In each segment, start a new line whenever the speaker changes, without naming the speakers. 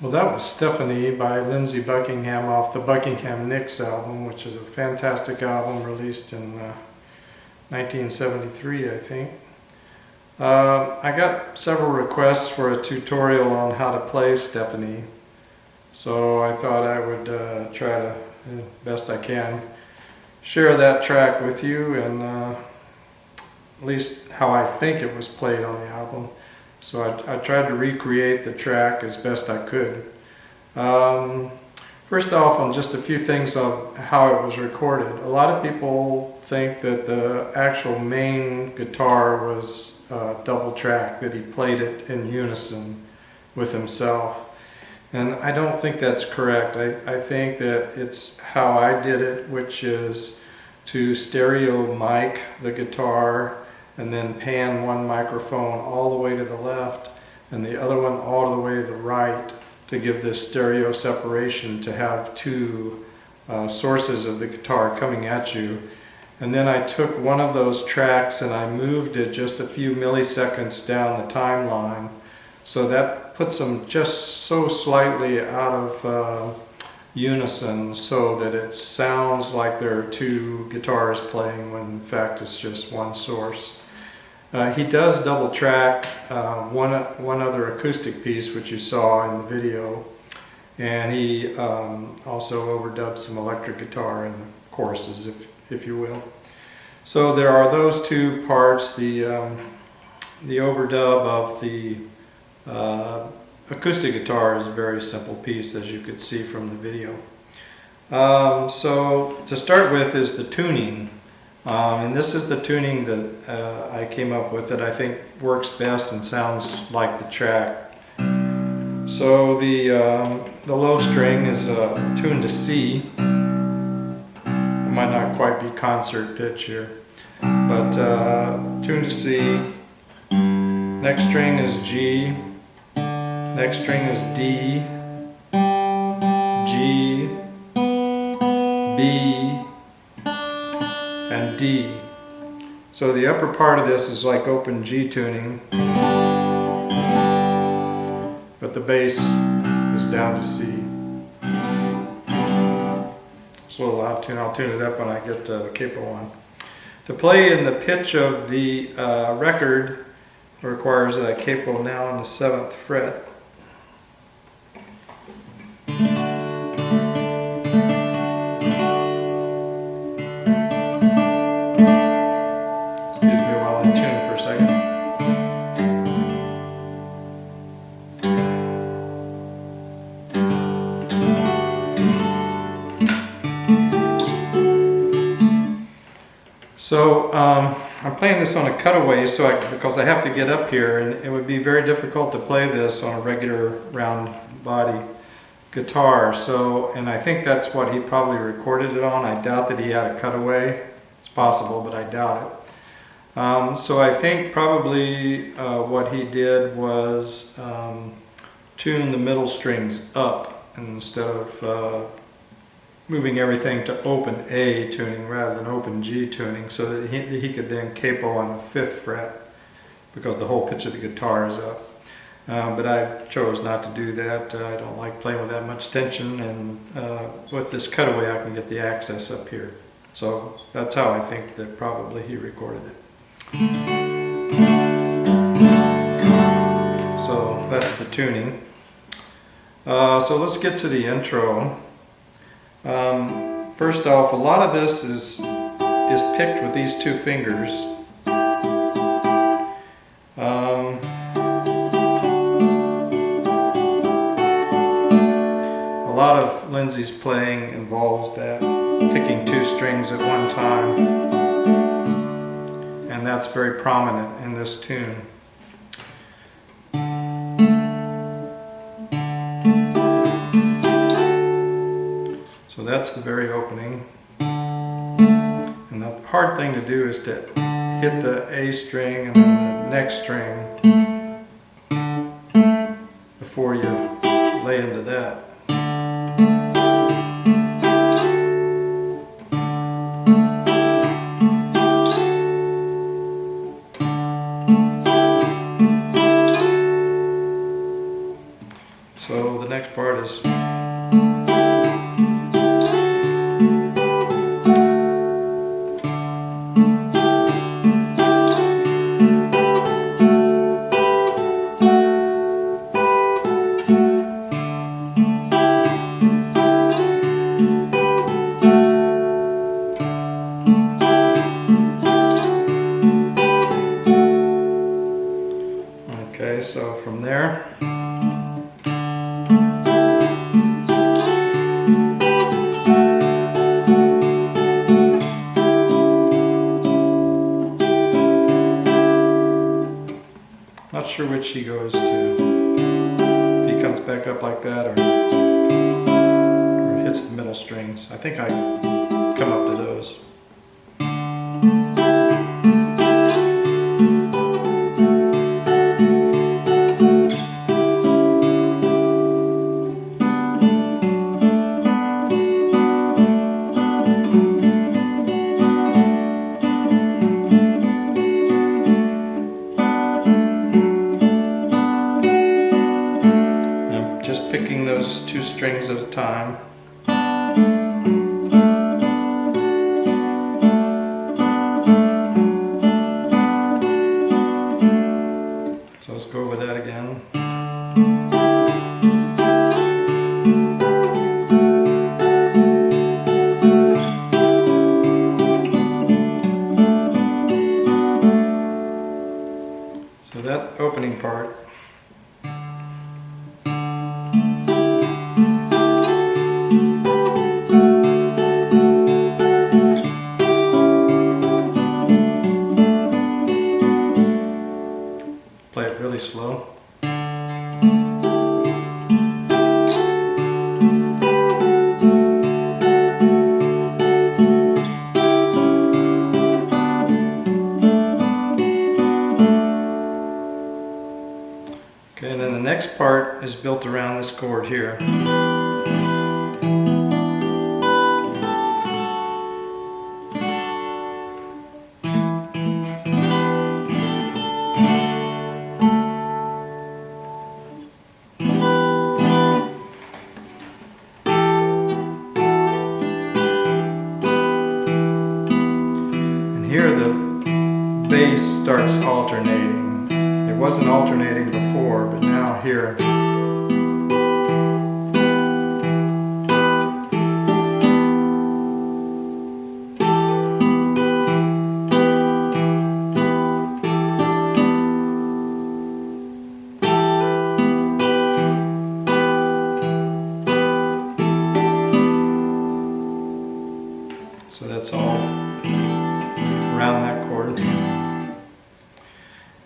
Well, that was Stephanie by Lindsey Buckingham off the Buckingham Nicks album, which is a fantastic album released in 1973, I think. I got several requests for a tutorial on how to play Stephanie, so I thought I would try to, best I can, share that track with you and at least how I think it was played on the album. So I tried to recreate the track as best I could. First off, on just a few things of how it was recorded. A lot of people think that the actual main guitar was double track, that he played it in unison with himself. And I don't think that's correct. I think that it's how I did it, which is to stereo mic the guitar and then pan one microphone all the way to the left and the other one all the way to the right to give this stereo separation, to have two sources of the guitar coming at you. And then I took one of those tracks and I moved it just a few milliseconds down the timeline. So that puts them just so slightly out of unison so that it sounds like there are two guitars playing when in fact it's just one source. He does double track one other acoustic piece, which you saw in the video, and he also overdubs some electric guitar in the choruses, if you will. So there are those two parts, the overdub of the acoustic guitar is a very simple piece, as you could see from the video. So to start with is the tuning. And this is the tuning that I came up with that I think works best and sounds like the track. So the low string is tuned to C. It might not quite be concert pitch here, but tuned to C. Next string is G. Next string is D, G, B, and D. So the upper part of this is like open G tuning, but the bass is down to C. It's a little out of tune. I'll tune it up when I get the capo on. To play in the pitch of the record requires a capo now on the 7th fret. So I'm playing this on a cutaway because I have to get up here, and it would be very difficult to play this on a regular round body guitar. So, and I think that's what he probably recorded it on. I doubt that he had a cutaway. It's possible, but I doubt it. So I think probably what he did was tune the middle strings up instead of moving everything to open A tuning rather than open G tuning, so that he could then capo on the 5th fret because the whole pitch of the guitar is up. But I chose not to do that. I don't like playing with that much tension, and with this cutaway I can get the access up here. So that's how I think that probably he recorded it. So that's the tuning. So let's get to the intro. First off, a lot of this is picked with these two fingers. A lot of Lindsey's playing involves that, picking two strings at one time, and that's very prominent in this tune. So that's the very opening, and the hard thing to do is to hit the A string and then the next string before you lay into that. next part is okay, so from there not sure which he goes to. If he comes back up like that or hits the middle strings. I think I come up to those. Just picking those 2 strings at a time. So let's go over that again. So that opening part. Play it really slow. Okay, and then the next part is built around this chord here. Here the bass starts alternating. It wasn't alternating before, but now here. So that's all around that chord.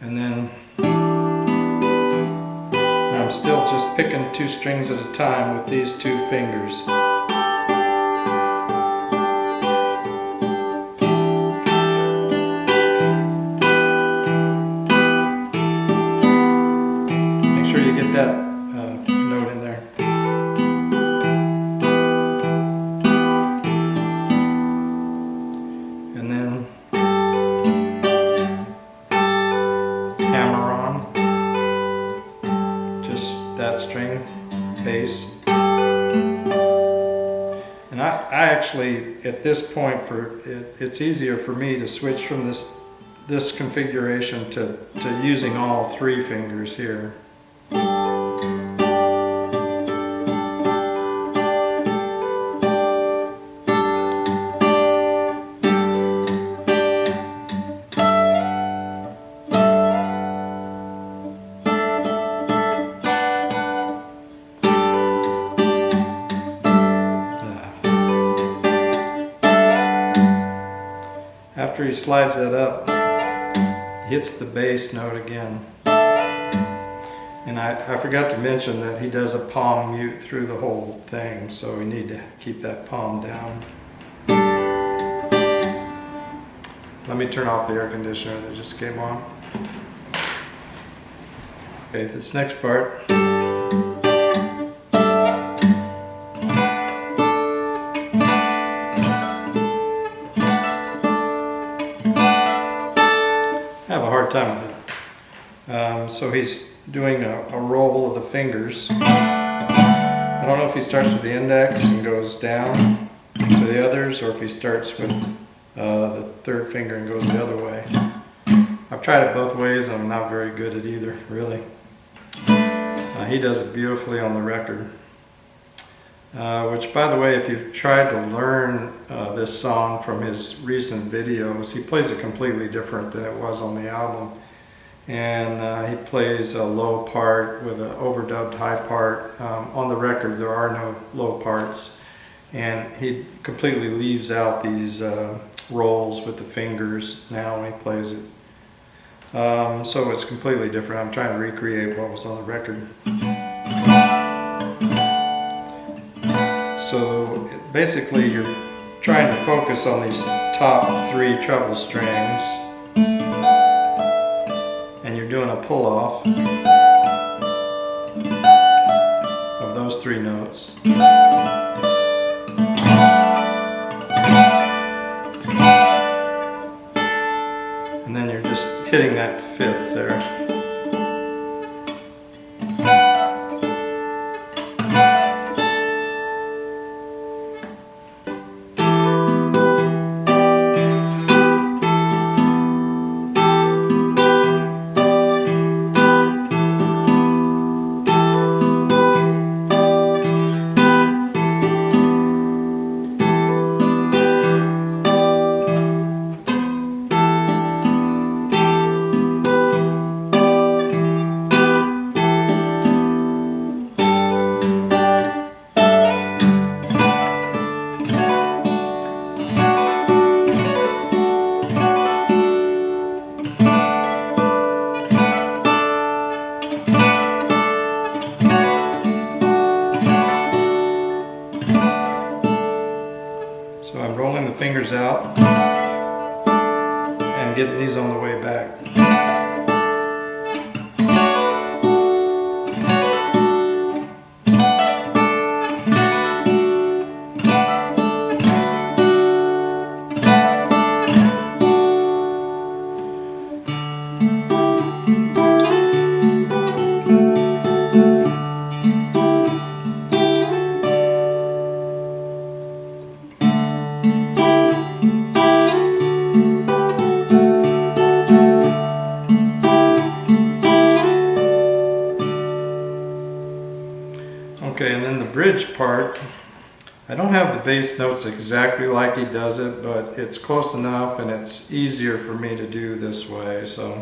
And then I'm still just picking 2 strings at a time with these 2 fingers. Make sure you get that note in there. And then hammer on just that string, bass. And I actually, at this point, it's easier for me to switch from this configuration to using all 3 fingers here. After he slides that up, he hits the bass note again. And I forgot to mention that he does a palm mute through the whole thing, so we need to keep that palm down. Let me turn off the air conditioner that just came on. Okay, this next part. I have a hard time with it. So he's doing a roll of the fingers. I don't know if he starts with the index and goes down to the others, or if he starts with the third finger and goes the other way. I've tried it both ways and I'm not very good at either, really. He does it beautifully on the record. Which, by the way, if you've tried to learn this song from his recent videos, he plays it completely different than it was on the album. And he plays a low part with an overdubbed high part. On the record there are no low parts. And he completely leaves out these rolls with the fingers now when he plays it. So it's completely different. I'm trying to recreate what was on the record. So basically you're trying to focus on these top three treble strings, and you're doing a pull-off of those three notes. And then you're just hitting that fifth there. So I'm rolling the fingers out and getting these on the way back. Okay, and then the bridge part, I don't have the bass notes exactly like he does it, but it's close enough and it's easier for me to do this way, so.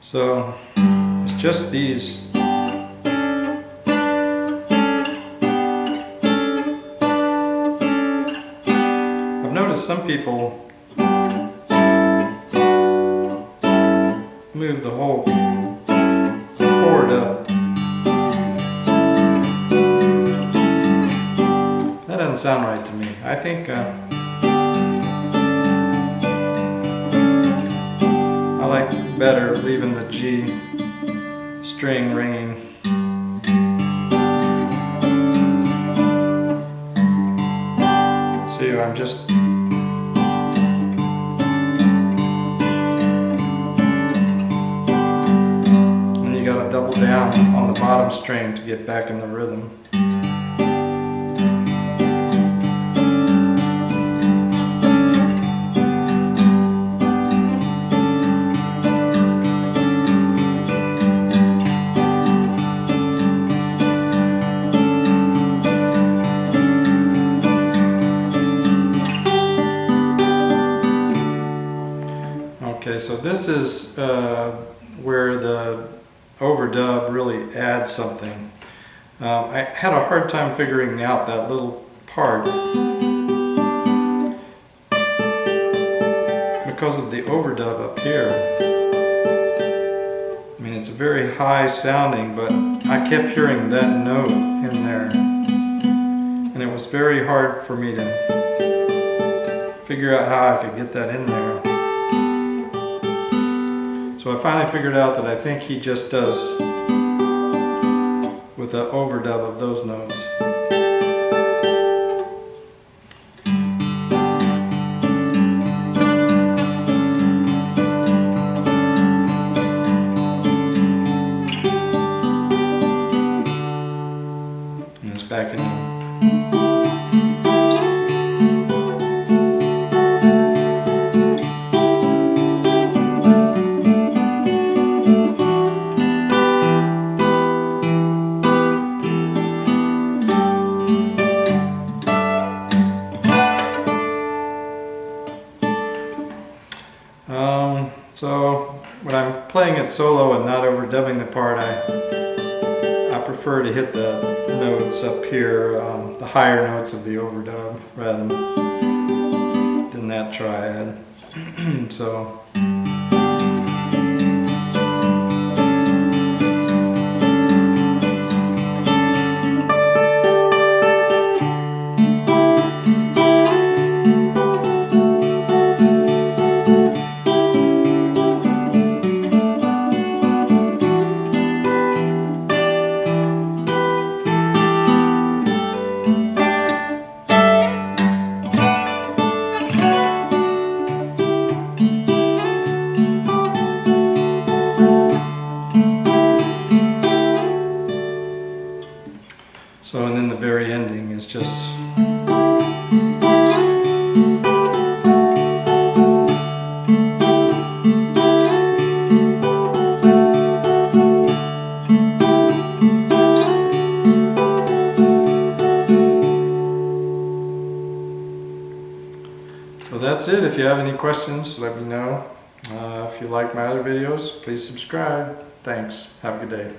So, it's just these. I've noticed some people move the whole chord up. That doesn't sound right to me. I think I like better leaving the G string ringing. See, I'm just and you gotta double down on the bottom string to get back in the rhythm. Okay, so this is where the overdub really adds something. I had a hard time figuring out that little part because of the overdub up here. I mean, it's very high sounding, but I kept hearing that note in there, and it was very hard for me to figure out how I could get that in there. So I finally figured out that I think he just does with an overdub of those notes. And it's back in. So when I'm playing it solo and not overdubbing the part, I prefer to hit the notes up here, the higher notes of the overdub, rather than that triad. So. So, and then the very ending is just so that's it. If you have any questions, let me know. If you like my other videos, please subscribe. Thanks. Have a good day.